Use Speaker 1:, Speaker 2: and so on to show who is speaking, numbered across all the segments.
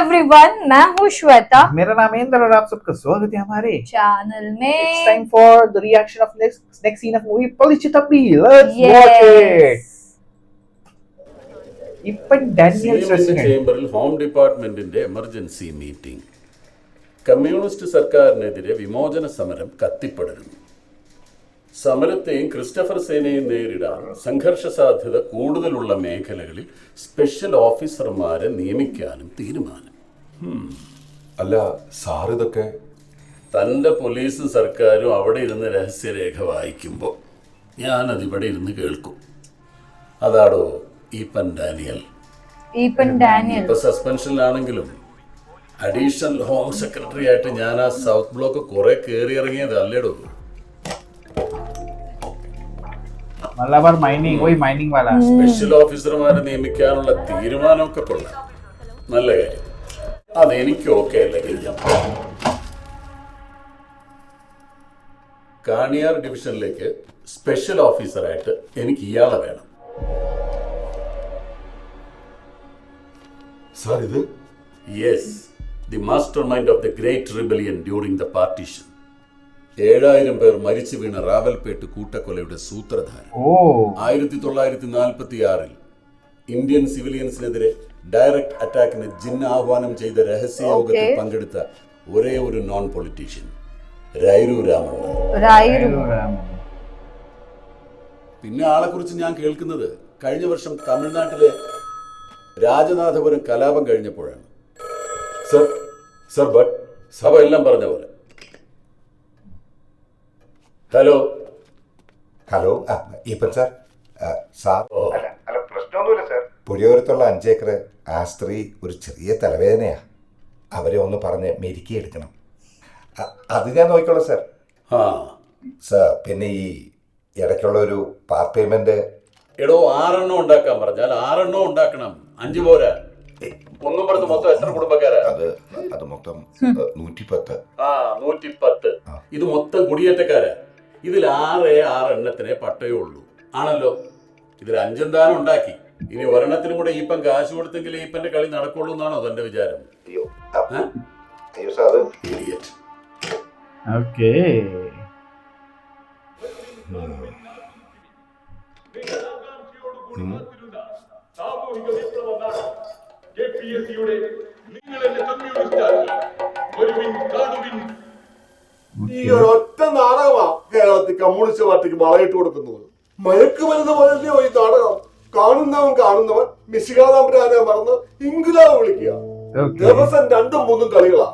Speaker 1: Everyone, मैं हूँ श्वेता।
Speaker 2: मेरा नाम है इंद्र और आप सबका स्वागत है हमारे
Speaker 1: चैनल में।
Speaker 2: It's time for the reaction of next scene of movie Palichitappi. Let's watch it. ഇപ്പൻ ഡാനിയൽസ് റെസിഡന്റ്
Speaker 3: ചേംബറിൽ ഹോം ഡിപ്പാർട്ട്മെന്റിന്റെ എമർജൻസി മീറ്റിംഗ്. കമ്മ്യൂണിസ്റ്റ് സർക്കാരിനെതിരെ വിമോചന സമരം കത്തിപ്പടരുന്നു. സമരത്തെയും ക്രിസ്റ്റഫർ സേനയും നേരിടാൻ സംഘർഷ സാധ്യത കൂടുതലുള്ള മേഖലകളിൽ സ്പെഷ്യൽ ഓഫീസർമാരെ നിയമിക്കാനും തീരുമാനം.
Speaker 4: അല്ല സാർ ഇതൊക്കെ
Speaker 3: തൻ്റെ പോലീസും സർക്കാരും അവിടെ ഇരുന്ന് രഹസ്യരേഖ വായിക്കുമ്പോൾ ഞാനതിവിടെ ഇരുന്ന് കേൾക്കും. അതാടോ ഈപ്പൻ ഡാനിയൽ. ഇപ്പൊ സസ്പെൻഷനിലാണെങ്കിലും അഡീഷണൽ ഹോം സെക്രട്ടറി ആയിട്ട് ഞാൻ ആ സൗത്ത് ബ്ലോക്ക് കുറെ കയറി ഇറങ്ങിയത് അല്ലേടോ. സ്പെഷ്യൽ ഓഫീസർമാരെ നിയമിക്കാനുള്ള തീരുമാനമൊക്കെ കൊള്ളാം, നല്ല കാര്യം. അതെനിക്ക് ഓക്കെ അല്ലെങ്കിൽ കാണിയാർ ഡിവിഷനിലേക്ക് സ്പെഷ്യൽ ഓഫീസറായിട്ട് എനിക്ക് ഇയാളെ വേണം.
Speaker 4: സാർ ഇത്
Speaker 3: yes, the master mind of the great rebellion during the partition. 7000 പേർ മരിച്ചു വീണ റാവൽപേട്ട് കൂട്ടക്കൊലയുടെ സൂത്രധാരൻ. 1946 ഇന്ത്യൻ സിവിലിയൻസിനെതിരെ ഡയറക്റ്റ് അറ്റാക്കിന് ജിന്ന ആഹ്വാനം ചെയ്ത രഹസ്യ യോഗത്തിൽ പങ്കെടുത്ത ഒരേ ഒരു നോൺ പൊളിറ്റീഷ്യൻ രൈരു രാമണ്ണ. പിന്നെ ആളെ കുറിച്ച് ഞാൻ കേൾക്കുന്നത് കഴിഞ്ഞ വർഷം തമിഴ്നാട്ടിലെ രാജനാഥപുരം കലാപം കഴിഞ്ഞപ്പോഴാണ്. സഭ എല്ലാം പറഞ്ഞ പോലെ. Hello
Speaker 5: hello Eapen sir. Sir
Speaker 2: അല്ല പ്രശ്നമൊന്നുമില്ല സാർ.
Speaker 5: പുഴയോരത്തുള്ള 5 ഏക്കർ ആ സ്ത്രീ ഒരു ചെറിയ തലവേദനയാ. അവരെ ഒന്ന് പറഞ്ഞ് മെരുക്കി എടുക്കണം. അത് ഞാൻ നോക്കിക്കോളാം സാർ. സാർ പിന്നെ ഈ ഇടയ്ക്കുള്ള ഒരു പാർട്ട് പേയ്മെന്റ്.
Speaker 3: എടോ 6 എണ്ണം ഉണ്ടാക്കാൻ പറഞ്ഞാൽ 6 എണ്ണം ഉണ്ടാക്കണം, 5 പോരാ. ഒന്നും പറഞ്ഞ് മൊത്തം എത്ര കുടുംബക്കാരാ?
Speaker 5: അത് മൊത്തം 110.
Speaker 3: 110. ഇത് മൊത്തം കുടിയേറ്റക്കാരാ. ഇതിൽ 6 എണ്ണത്തിനെ പട്ടയേ ഉള്ളൂ ആണല്ലോ. ഇതിൽ 5 എന്താനും ഉണ്ടാക്കി. ഇനി ഒരെണ്ണത്തിനും കൂടെ ഈപ്പൻ കാശ് കൊടുത്തെങ്കിൽ ഈപ്പന്റെ കളി നടക്കുള്ളൂ എന്നാണോ തന്റെ വിചാരം?
Speaker 2: ഓക്കേ.
Speaker 6: ഈ ഒരൊറ്റ നാടകമാ കേരളത്തിൽ കമ്മ്യൂണിസ്റ്റ് പാർട്ടിക്ക് വളയിട്ട് കൊടുക്കുന്നത്. മയക്കുമരുന്ന് പോലെയോ ഈ നാടകം. കാണുന്നവൻ മിശികാതമ്പുരാനെ മറന്ന് ഇംഗുലാവ് വിളിക്കുക. ദിവസം 2ഉം 3ഉം കളികളാ.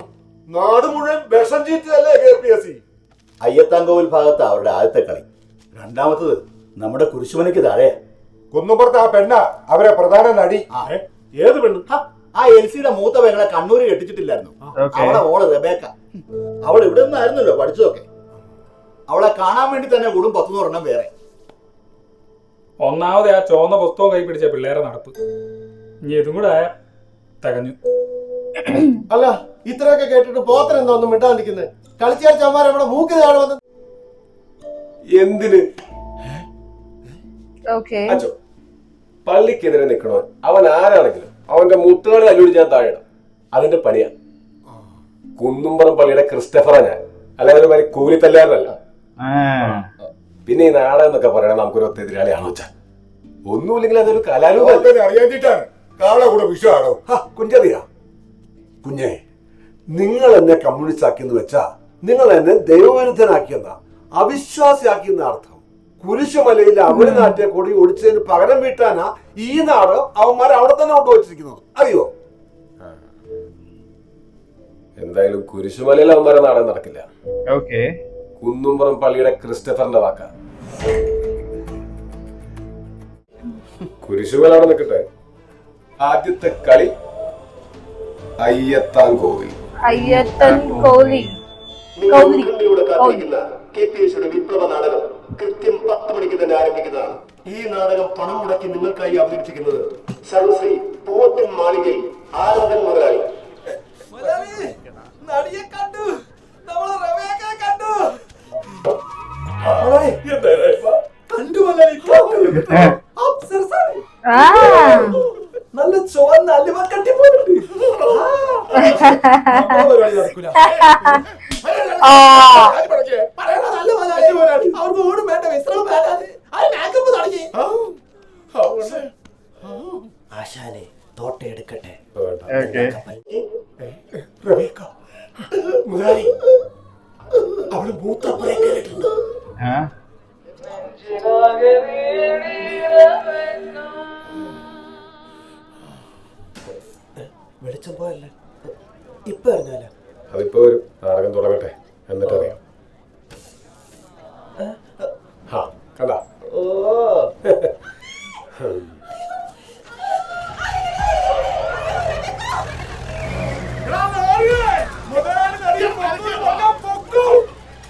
Speaker 6: നാട് മുഴുവൻ വിഷം ചീറ്റല്ലേ KPSC.
Speaker 7: അയ്യത്താങ്കോവിൽ ഭാഗത്ത് അവരുടെ ആദ്യത്തെ കളി. രണ്ടാമത്തത് നമ്മുടെ കുരിശുമലയ്ക്ക് താഴെ
Speaker 5: കുന്നുംപുറത്ത് ആ പെണ്ണ അവരെ പ്രധാന നടി.
Speaker 6: ഏത് പെണ്ണ്?
Speaker 7: ആ എൽസിയുടെ മൂത്ത പെങ്ങളെ കണ്ണൂര് കെട്ടിച്ചിട്ടില്ലായിരുന്നു? അവളെ മോള് റെബേക്ക. അവൾ ഇവിടെ നിന്നായിരുന്നല്ലോ പഠിച്ചതൊക്കെ. അവളെ കാണാൻ വേണ്ടി തന്നെ കൂടും 10 എണ്ണം വേറെ.
Speaker 8: ഒന്നാമത് ആ ചുവന്ന പുസ്തകം കൈ പിടിച്ച പിള്ളേരെ നടപ്പ്. ഇനി ഇതും കൂടെ തികഞ്ഞു.
Speaker 6: അല്ല ഇത്രയൊക്കെ കേട്ടിട്ട് പോത്തൻ എന്താ ഒന്നും മിണ്ടാണ്ടിരിക്കുന്നത്? കളിച്ചാൽ അവിടെ മൂക്ക് താഴെ വന്ന് എന്തിന്?
Speaker 9: അച്ചോ, പള്ളിക്കെതിരെ നിൽക്കണവൻ അവൻ ആരാണെങ്കിലും അവന്റെ മുത്തുകളെ അല്ലുപിടിച്ചാൽ താഴെ ഇടാം. അതിന്റെ പണിയാ. കുന്നുംപുറം പള്ളിയുടെ ക്രിസ്റ്റഫറാ ഞാൻ, അല്ലാതെ ഒരു കൂലിത്തല്ലാരനല്ല. പിന്നെ ഈ നാടകം എന്നൊക്കെ പറയണത് നമുക്കൊരു ഒത്ത എതിരാളിയാണോ വെച്ചാൽ ഒന്നുമില്ലെങ്കിൽ അതൊരു കലാരൂപം
Speaker 6: അറിയാഞ്ഞിട്ടാണ്. കാളെ കൂടെ വിഷമാണോ
Speaker 9: കുഞ്ചറിയാ? കുഞ്ഞേ, നിങ്ങൾ എന്നെ കമ്മ്യൂണിസ്റ്റ് ആക്കിയെന്ന് വെച്ചാ നിങ്ങൾ എന്നെ ദൈവവിരുദ്ധനാക്കിയെന്ന അവിശ്വാസിയാക്കിയെന്ന അർത്ഥം. കുരിശുമലയിൽ അവര് നാട്ടിയ കൊടി ഒടിച്ചതിന് പകരം വീട്ടാനാ ഈ നാടകം അവന്മാർ അവിടെ തന്നെ കൊണ്ടുവച്ചിരിക്കുന്നത്, അറിയോ? എന്തായാലും കുരിശുമലയിൽ അവന്മാരെ നാടകം നടക്കില്ല. കുന്നുംപുറം പള്ളിയുടെ ക്രിസ്റ്റഫറിന്റെ വാക്കാ. കുരിശുമല അവിടെ നിൽക്കട്ടെ. ആദ്യത്തെ കളി അയ്യത്താൻകോവിൽ. KPSCയുടെ വിപ്ലവ നാടകം കൃത്യം 10 മണിക്ക് തന്നെ ആരംഭിക്കുന്നതാണ്. ഈ നാടകം പണം മുടക്കി നിങ്ങൾക്കായി അവതരിപ്പിക്കുന്നത് സർവശ്രീ പൂവത്തിൻ മാളികയിൽ ആനന്ദൻ മുതലാളി. നല്ല ചുവന്ന അല്ലിമ കട്ടി പോലുണ്ട്.
Speaker 6: പരിപാടി നടക്കൂല. അവർക്ക് ഓടും വേണ്ട, വിശ്രമം വേണ്ട. മേക്കപ്പ് തുടങ്ങി.
Speaker 7: ആശാനെ തോട്ട എടുക്കട്ടെ.
Speaker 6: മുതലാളി അവള് മൂത്രപ്പുറം കയറിയിട്ടുണ്ട്.
Speaker 7: വെളിച്ചം പോയല്ലേ, ഇപ്പൊ അറിഞ്ഞാലോ?
Speaker 9: അതിപ്പോ ഒരു നാടകം തുടങ്ങട്ടെ, എന്നിട്ടറിയാം. കണ്ടാ?
Speaker 7: ഓ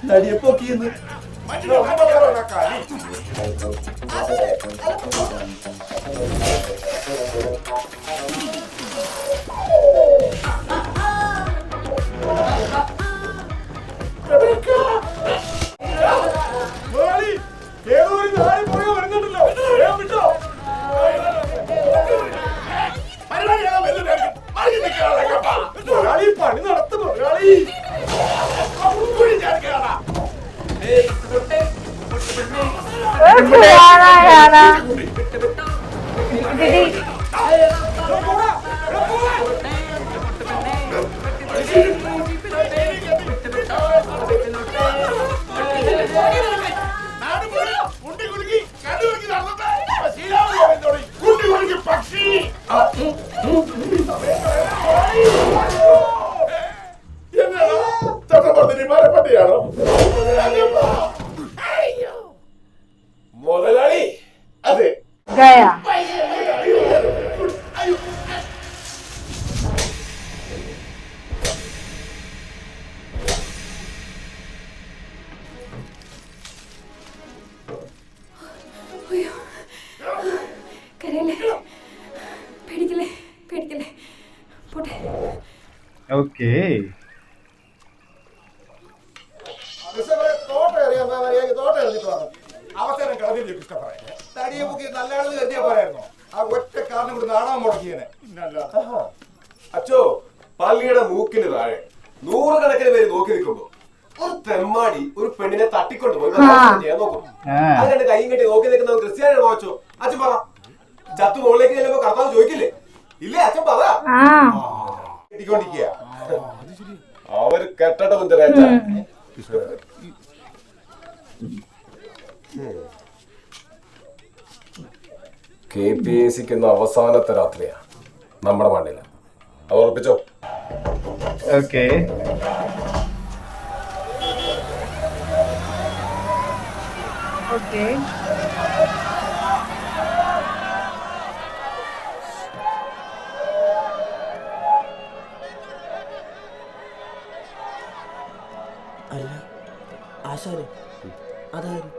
Speaker 7: നടിയപ്പോക്കിന്ന്
Speaker 6: പണി നടത്തും.
Speaker 1: दीदी
Speaker 6: ചട്ടപ്പുറത്തിരിമാരപ്പട്ടിയാണോ മുതലാളി? അതെ,
Speaker 1: गया
Speaker 2: ഓക്കേ.
Speaker 6: അവസരം കളഞ്ഞു ക്രിസ്റ്റഫറെ. തടിയെ മുക്കി നല്ലതാണെന്ന് കരുതിയാ പോരായിരുന്നോ? ആ ഒറ്റ കാരണം കൂടി നാടാൻ മുടക്കിയേനെ.
Speaker 9: അച്ചോ, പള്ളിയുടെ മൂക്കിന് താഴെ നൂറുകണക്കിന് പേര് നോക്കി നിൽക്കുമ്പോ ഒരു തെമ്മാടി ഒരു പെണ്ണിനെ തട്ടിക്കൊണ്ട് പോയി ചെയ്യാൻ നോക്കും. അതുകൊണ്ട് കൈയും കെട്ടി നോക്കി നിൽക്കുന്ന ക്രിസ്ത്യാനിയാണ് പോച്ചോ. അച്ഛൻ പറ, ചത്തു മുകളിലേക്ക് ചെല്ലുമ്പോ കർത്താവ് ചോദിക്കില്ലേ? ഇല്ലേ അച്ഛൻ പറ.
Speaker 6: കെട്ടിക്കൊണ്ടിരിക്കുക.
Speaker 9: അവര് കെട്ടട KPACക്ക് ഇന്ന് അവസാനത്തെ രാത്രിയാ നമ്മുടെ മണ്ണില. അത് ഉറപ്പിച്ചോ?
Speaker 2: ഓക്കേ.
Speaker 1: ओके
Speaker 7: അല്ല ആശാനെ, അതായത്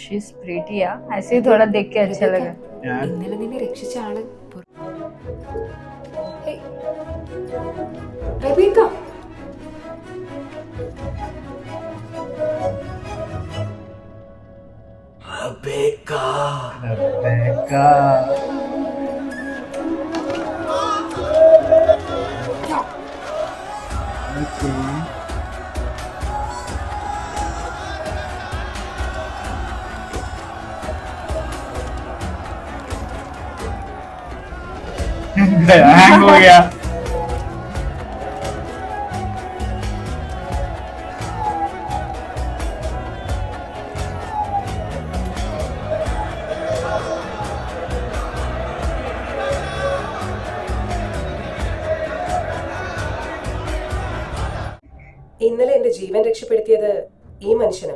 Speaker 1: शी इज प्रीटी या ऐसे ही थोड़ा देख के अच्छा लगा.
Speaker 10: ഇന്നലെ നിന്നെ രക്ഷിച്ച ആള് റബീക്ക
Speaker 2: हैंग हो गया.
Speaker 10: ഇന്നലെ എന്റെ ജീവൻ രക്ഷപ്പെടുത്തിയത് ഈ മനുഷ്യനാ.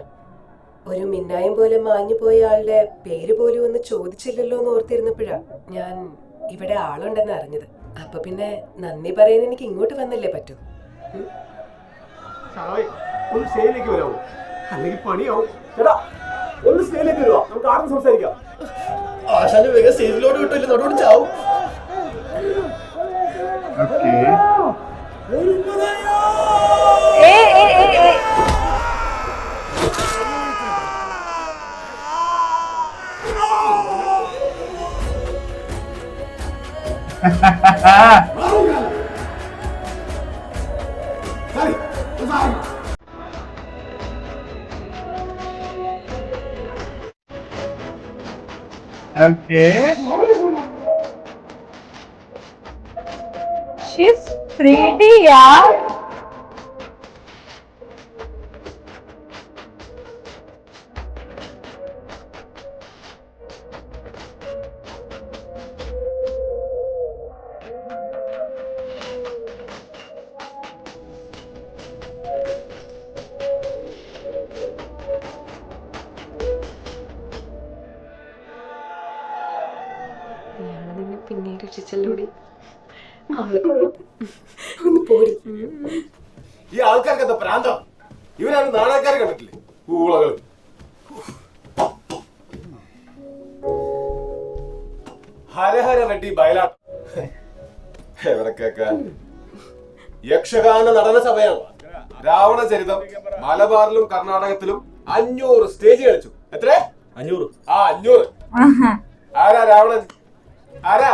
Speaker 10: ഒരു മിന്നായം പോലെ മാഞ്ഞു പോയ ആളുടെ പേര് പോലും ഒന്ന് ചോദിച്ചില്ലല്ലോ എന്ന് ഓർത്തിരുന്നപ്പോഴാ ഞാൻ ഇവിടെ ആളുണ്ടെന്ന് അറിഞ്ഞത്. അപ്പൊ പിന്നെ നന്ദി പറയാൻ എനിക്ക് ഇങ്ങോട്ട് വന്നല്ലേ പറ്റൂ.
Speaker 6: ഒന്ന് സ്റ്റേജിലേക്ക് വരാമോ? അല്ലെങ്കിൽ പണിയാവും. ചേട്ടാ ഒന്ന് സ്റ്റേജിലേക്ക് വരുവാ, നമുക്ക് ആരും സംസാരിക്കാം.
Speaker 7: ആശാന് വേഗം സ്റ്റേജിലോട്ട് വിട്ടില്ല, നടുവിട്ട് ചാവും.
Speaker 1: ए ए ए ए
Speaker 2: Okay.
Speaker 1: She's pretty, yeah.
Speaker 10: പിന്നെ രക്ഷിച്ചല്ലോടി ഒന്ന് പോടി.
Speaker 9: ഈ ആൾക്കാർക്ക് എന്താ പ്രാന്തം? ഇവരാണ് നാടകക്കാരെ കണ്ടിട്ടില്ലേ? ഊളകൾ. ഹരഹര റെഡ്ഡി ബയലാട്ട് എവിടെ കേക്കാൻ? യക്ഷഗാന നടന സഭയാണ്. രാവണ ചരിതം മലബാറിലും കർണാടകത്തിലും 500 സ്റ്റേജ് കളിച്ചു. എത്ര? 500. ആ 500. ആരാ രാവണൻ? ആരാ?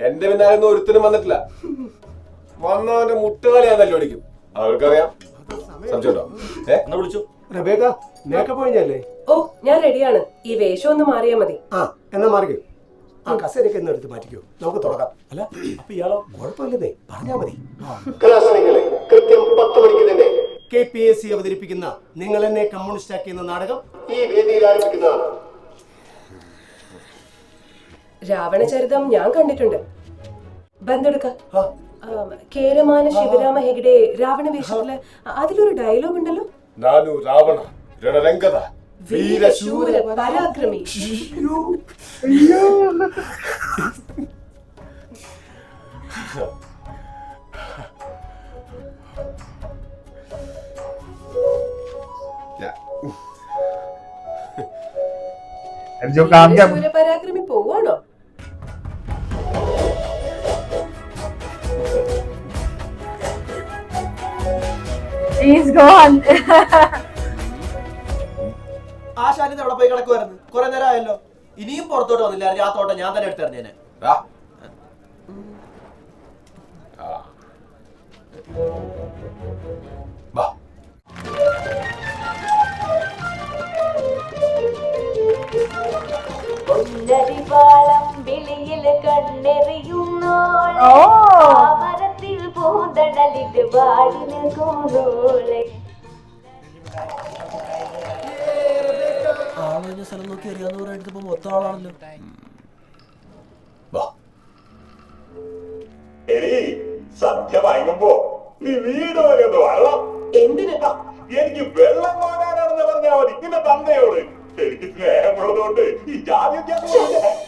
Speaker 9: എന്റെ പിന്നാലൊന്നും ഒരുത്തനും വന്നിട്ടില്ല. വന്നവന്റെ മുട്ടുകളി ഞാൻ തല്ലി ഓടിക്കും. അവർക്കറിയാം. സംശയമുണ്ടോ? എന്നാ വിളിച്ചു.
Speaker 6: റബേക്ക മേക്കപ്പ് കഴിഞ്ഞല്ലേ?
Speaker 10: ഓ ഞാൻ റെഡിയാണ്. ഈ വേഷം ഒന്ന് മാറിയാ മതി.
Speaker 6: എന്നാ മാറിക്കോ. ആ കസേരയൊക്കെ ഒന്ന് എടുത്ത് മാറ്റിക്കോ. നമുക്ക് തുടങ്ങാം. അല്ല അപ്പൊ ഇയാളോ? കുഴപ്പമില്ലെന്നേ, പറഞ്ഞാ മതി. കലാസനികളെ കൃത്യം 10 മണിക്ക് തന്നെ KPSC അവതരിപ്പിക്കുന്ന നിങ്ങൾ എന്നെ കമ്മ്യൂണിസ്റ്റ് ആക്കി എന്ന നാടകം ഈ വേദിയിൽ ആരംഭിക്കുന്നതാണ്.
Speaker 10: രാവണചരിതം ഞാൻ കണ്ടിട്ടുണ്ട്. ബന്ധെടുക്ക. കേരമാന ശിവരാമ ഹെഗ്ഡെ രാവണ വേഷത്തില് അതിലൊരു ഡയലോഗ് ഉണ്ടല്ലോ.
Speaker 9: നാനു രാവണ രണരംഗത
Speaker 10: വീരശൂര പരാക്രമി. പരാക്രമി പോവാണോ?
Speaker 1: He's gone.
Speaker 11: ആശാനിന്ന് അവിടെ പോയി കിടക്കുമായിരുന്നു. കുറെ നേരം ആയല്ലോ. ഇനിയും പുറത്തോട്ട് വന്നില്ലായിരുന്നു. ആ തോട്ടം ഞാൻ തന്നെ എടുത്തെറിഞ്ഞേനെ.
Speaker 12: വിളിയില് കണ്ണെറിയുന്നോളെ മരത്തിൽ പൂന്തണലിട്ട് വാടി നിൽക്കുന്നോളെ.
Speaker 11: ആളൊഴിഞ്ഞ സ്ഥലം നോക്കി അറിയാന്ന് പറഞ്ഞിട്ട് മൊത്തം ആളാണല്ലോ.
Speaker 6: സദ്യ വാങ്ങുമ്പോ നീ വീട് വരെ ഒന്ന് വരണം.
Speaker 10: എന്തിനാ?
Speaker 6: എനിക്ക് വെള്ളം വാങ്ങാനാണെന്ന് പറഞ്ഞാൽ മതി. നിന്റെ തന്തയോട് എനിക്ക് സ്നേഹമുള്ളതുകൊണ്ട് ഈ ജാതി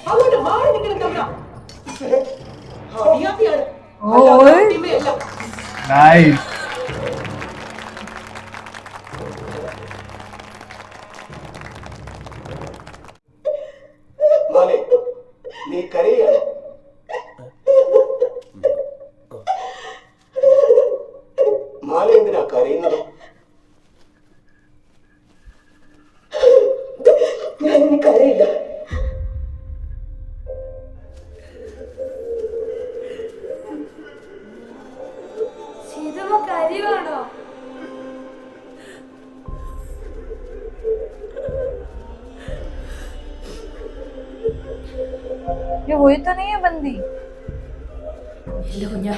Speaker 10: അങ്ങോട്ട് മാറി നിൽക്കണം.
Speaker 6: നീ കരയാണ്. മാല എന്തിനാ കരയുന്നത്?
Speaker 10: ഞാൻ ഇനി കരയില്ല.
Speaker 12: കരയുവാണോ?
Speaker 1: ये वही तो नहीं है बंदी.
Speaker 12: ഇല്ല കുഞ്ഞാ,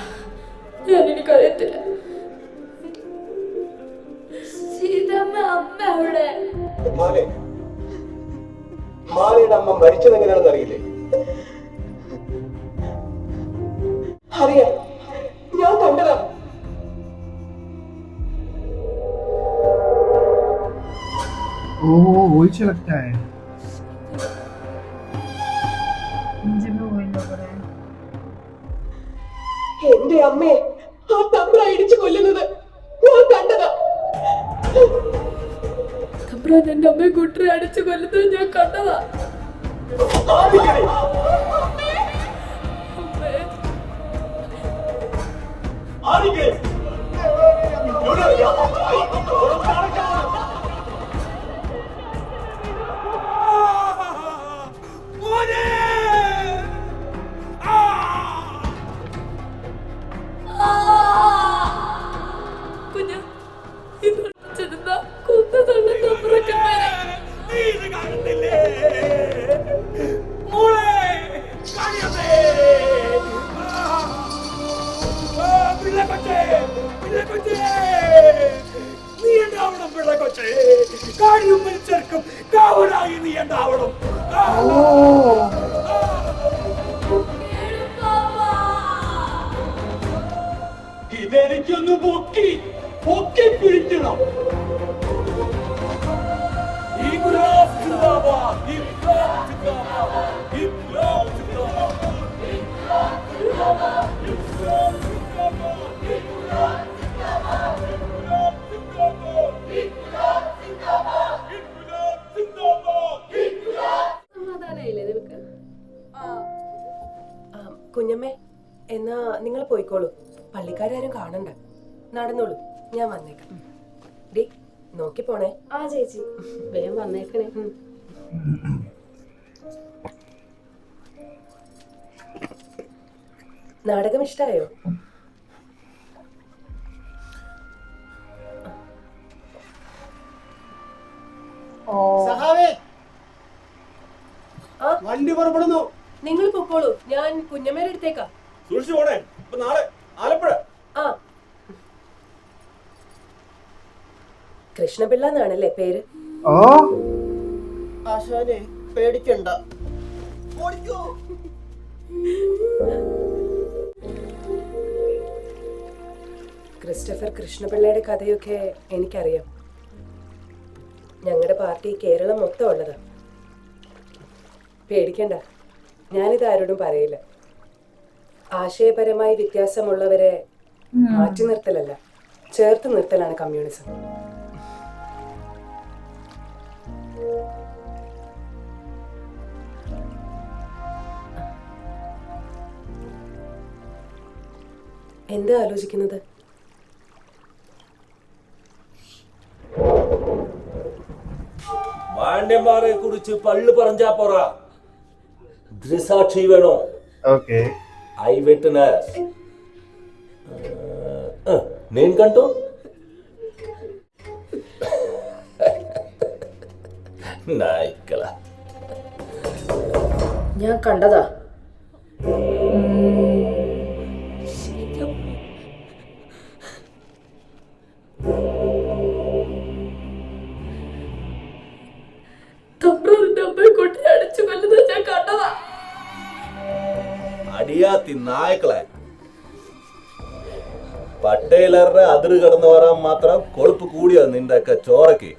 Speaker 12: ഞാനിനി കരയത്തില്ല. സീതമ്മ അമ്മ അവിടെ.
Speaker 6: മാലയുടെ അമ്മ മരിച്ചത് എങ്ങനെയാണെന്ന് അറിയില്ലേ?
Speaker 10: അറിയാം, ഞാൻ കണ്ടതാ.
Speaker 2: वही से लगता है.
Speaker 1: मुझे भी वही लग रहा है.
Speaker 10: എന്റെ അമ്മയെ ആ തമ്പ്ര ഇടിച്ചു കൊല്ലുന്നത് ഞാൻ കണ്ടതാ. തമ്പ്രാൻ എന്റെ അമ്മയെ കുട്ടറെ അടിച്ചു കൊല്ലുന്നത് ഞാൻ കണ്ടതാ.
Speaker 13: കാണിയും മനുഷ്യർക്കും കാവലായി നീ ഉണ്ടാവണം. ഇതെനിക്കൊന്ന് പൊക്കി പിടിക്കണം. ഇൻക്ലാബ് സിന്ദാബാദ്, ഇൻക്ലാബ് സിന്ദാബാദ്, ഇൻക്ലാബ് സിന്ദാബാദ്, ഇൻക്ലാബ് സിന്ദാബാദ്, ഇൻക്ലാബ് സിന്ദാബാദ്, ഇൻക്ലാബ് സിന്ദാബാദ്, ഇൻക്ലാബ് സിന്ദാബാദ്, ഇൻക്ലാബ് സിന്ദാബാദ്, ഇൻക്ലാബ്.
Speaker 10: സമാധാനായില്ലേ നിനക്ക്? കുഞ്ഞമ്മേ, എന്നാ നിങ്ങൾ പോയിക്കോളൂ. പള്ളിക്കാരും കാണണ്ട. നടന്നോളൂ, ഞാൻ വന്നേക്കാം. ഡി നോക്കി പോണേ.
Speaker 12: ആ ചേച്ചി വേഗം വന്നേക്കണേ.
Speaker 10: നാടകം ഇഷ്ടായോ?
Speaker 11: സഹാവേ, വണ്ടി പുറപ്പെടുന്നു.
Speaker 10: നിങ്ങൾ പൊക്കോളൂ, ഞാൻ കുഞ്ഞമ്മേടെ അടുത്തേക്കാ.
Speaker 9: സൂക്ഷിച്ചു പോണേ. ഇപ്പൊ നാളെ ആലപ്പുഴ.
Speaker 10: ആ, കൃഷ്ണപിള്ള എന്നാണല്ലേ പേര്?
Speaker 11: ആശാനെ പേടിക്കണ്ട. ഓടിക്കോ.
Speaker 10: ക്രിസ്റ്റഫർ കൃഷ്ണപിള്ളയുടെ കഥയൊക്കെ എനിക്കറിയാം. ഞങ്ങളുടെ പാർട്ടി കേരളം മൊത്തം ഉള്ളതാ. പേടിക്കണ്ട, ഞാനിത് ആരോടും പറയില്ല. ആശയപരമായി വ്യത്യാസമുള്ളവരെ മാറ്റി നിർത്തലല്ല, ചേർത്ത് നിർത്തലാണ് കമ്മ്യൂണിസം. എന്താ ആലോചിക്കുന്നത്?
Speaker 13: മാന്യന്മാരെ കുറിച്ച് പള്ളു പറഞ്ഞാ പോറ. ദൃസാക്ഷി വേണോ? I witness. నేను కంటూ നായിക്കള
Speaker 10: ഞാൻ കണ്ടതാ.
Speaker 7: അടിയാത്തി നായക്കളെ. പട്ടേലറുടെ അതിര് കടന്നു വരാൻ മാത്രം കൊഴുപ്പ് കൂടിയോ നിന്റെ ഒക്കെ ചോറയ്ക്ക്?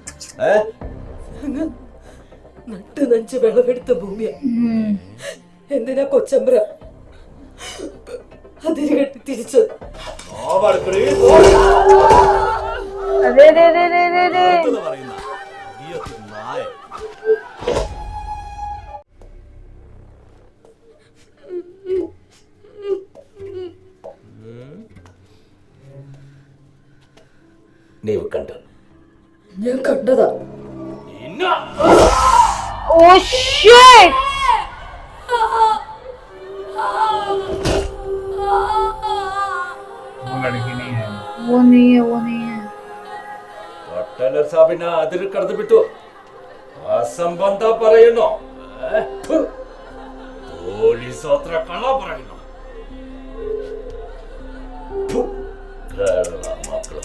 Speaker 10: നട്ട് നഞ്ച് വിളവെടുത്ത ഭൂമിയാ. എന്തിനാ കൊച്ചമ്പ്ര അതിര് കെട്ടി തിരിച്ചത്?
Speaker 7: നീവ് കണ്ട?
Speaker 10: ഞാൻ കണ്ടതാ.
Speaker 1: Oh shit! वो नहीं है.
Speaker 13: പട്ടേലർ സാബിനെ അതിര് കടന്നു വിട്ടു. അസംബന്ധ പറയുന്നു. പോലീസ് അത്ര കള പറയുന്നു. മക്കള്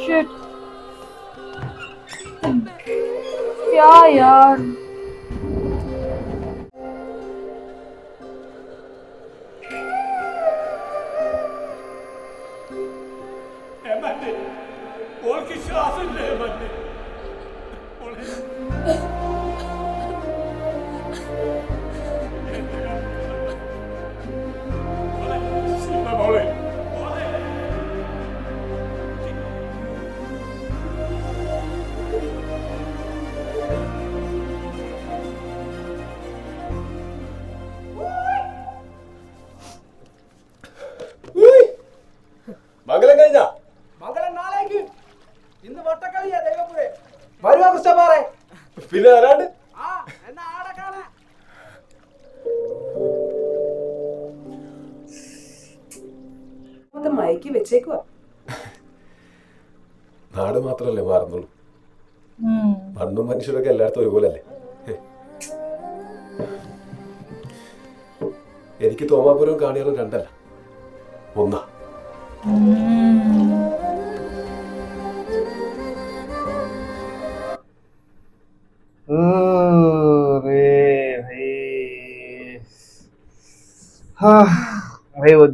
Speaker 1: Shit. क्या यार?
Speaker 9: മംഗലം കഴിഞ്ഞ
Speaker 11: മംഗലം നാളേക്ക്. ഇന്ന് വട്ടക്കളിയാ ദൈവപുരേ. വരുവാ കൃഷ്ണപ്പാറേ.
Speaker 9: പിന്നെ ആരാണ്ട്?
Speaker 11: എന്നാ ആടെ കാണാ.
Speaker 10: മയക്കി വെച്ചേക്കുവാ.
Speaker 9: നാട് മാത്രല്ലേ മാറുന്നുള്ളൂ. മണ്ണും മനുഷ്യരൊക്കെ എല്ലായിടത്തും ഒരുപോലല്ലേ. എനിക്ക് തോമാപുരവും കാണിയറും രണ്ടല്ല, ഒന്നാ.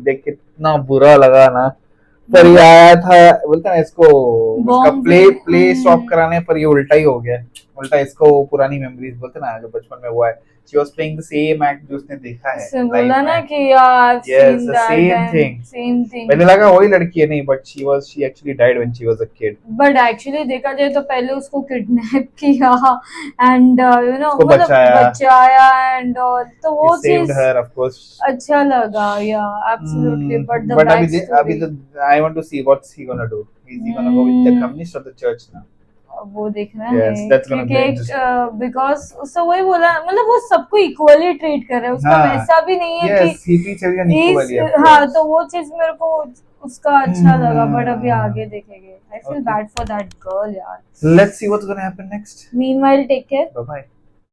Speaker 2: देख के इतना बुरा लगा ना। पर ये आया था, बोलता है इसको, उसका प्ले स्टॉप कराने पर ये उल्टा ही हो गया। उल्टा इसको पुरानी मेमोरीज बोलते ना, जो बचपन में हुआ है। She was playing the same act जो उसने देखा है।
Speaker 1: बोला ना कि यार
Speaker 2: yes, the same thing. पहले लगा वही लड़की है, नहीं, but she actually died when she was a kid.
Speaker 1: But actually देखा जाए तो पहले उसको किडनैप किया and you know
Speaker 2: उसको
Speaker 1: बचाया and all, तो वो चीज
Speaker 2: saved her, of course.
Speaker 1: अच्छा लगा, yeah, absolutely. But the
Speaker 2: अभी I want to see what's he gonna do. Is he gonna go with the communist or the church now?
Speaker 1: वो देखना
Speaker 2: Yes,
Speaker 1: है
Speaker 2: that's gonna be
Speaker 1: बिकॉज उससे वही बोला, मतलब वो सबको इक्वली ट्रीट कर रहा है, उसका वैसा भी नहीं है कि हाँ, तो वो चीज मेरे को उसका अच्छा लगा। बट अभी आगे देखेंगे। I feel bad for that girl यार।
Speaker 2: Let's see what's gonna happen next.
Speaker 1: Meanwhile, take care.
Speaker 2: Bye bye.